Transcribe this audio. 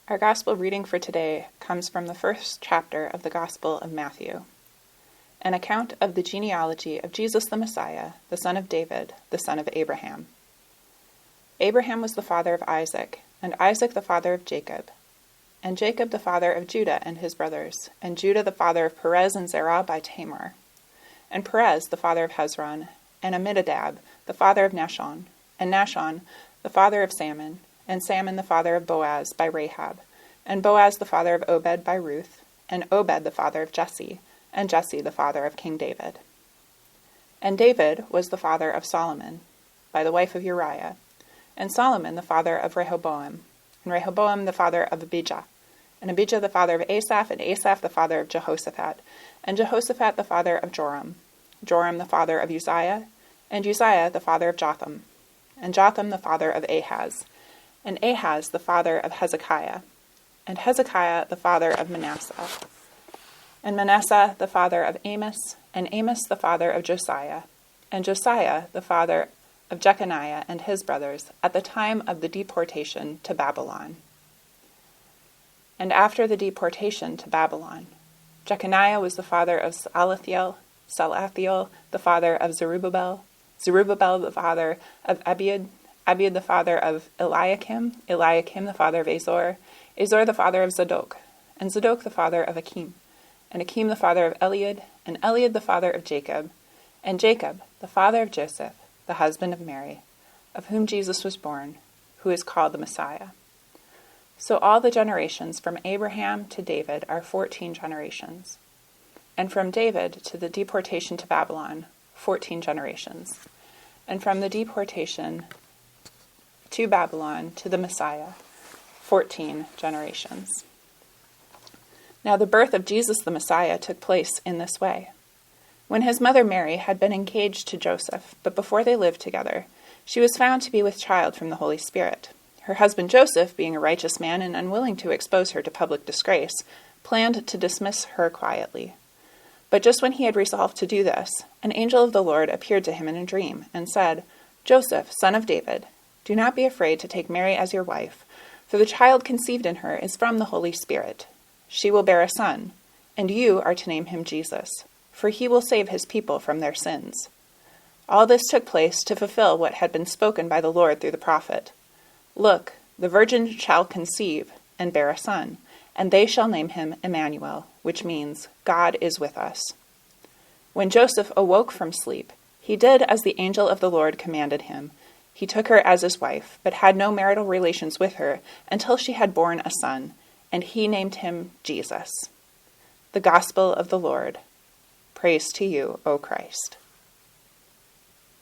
Our Gospel reading for today comes from the first chapter of the Gospel of Matthew, an account of the genealogy of Jesus the Messiah, the son of David, the son of Abraham. Abraham was the father of Isaac, and Isaac the father of Jacob, and Jacob the father of Judah and his brothers, and Judah the father of Perez and Zerah by Tamar, and Perez the father of Hezron, and Amminadab the father of Nahshon, and Nahshon the father of Salmon, and Salmon the father of Boaz by Rahab, and Boaz the father of Obed by Ruth, and Obed the father of Jesse, and Jesse the father of King David. And David was the father of Solomon, by the wife of Uriah, and Solomon the father of Rehoboam, and Rehoboam the father of Abijah, and Abijah the father of Asaph, and Asaph the father of Jehoshaphat, and Jehoshaphat the father of Joram, Joram the father of Uzziah, and Uzziah the father of Jotham, and Jotham the father of Ahaz, and Ahaz the father of Hezekiah, and Hezekiah the father of Manasseh, and Manasseh the father of Amos, and Amos the father of Josiah, and Josiah the father of Jeconiah and his brothers at the time of the deportation to Babylon. And after the deportation to Babylon, Jeconiah was the father of Salathiel the father of Zerubbabel, Zerubbabel the father of Abiud the father of Eliakim the father of Azor the father of Zadok, and Zadok the father of Achim, and Achim the father of Eliud, and Eliud the father of Jacob, and Jacob the father of Joseph, the husband of Mary, of whom Jesus was born, who is called the Messiah. So all the generations from Abraham to David are 14 generations, and from David to the deportation to Babylon, 14 generations, and from the deportation to Babylon to the Messiah, 14 generations. Now the birth of Jesus the Messiah took place in this way. When his mother Mary had been engaged to Joseph, but before they lived together, she was found to be with child from the Holy Spirit. Her husband Joseph, being a righteous man and unwilling to expose her to public disgrace, planned to dismiss her quietly. But just when he had resolved to do this, an angel of the Lord appeared to him in a dream and said, "Joseph, son of David, do not be afraid to take Mary as your wife, for the child conceived in her is from the Holy Spirit. She will bear a son, and you are to name him Jesus, for he will save his people from their sins." All this took place to fulfill what had been spoken by the Lord through the prophet. "Look, the virgin shall conceive and bear a son, and they shall name him Emmanuel," which means, God is with us. When Joseph awoke from sleep, he did as the angel of the Lord commanded him. He took her as his wife, but had no marital relations with her until she had borne a son, and he named him Jesus. The Gospel of the Lord. Praise to you, O Christ.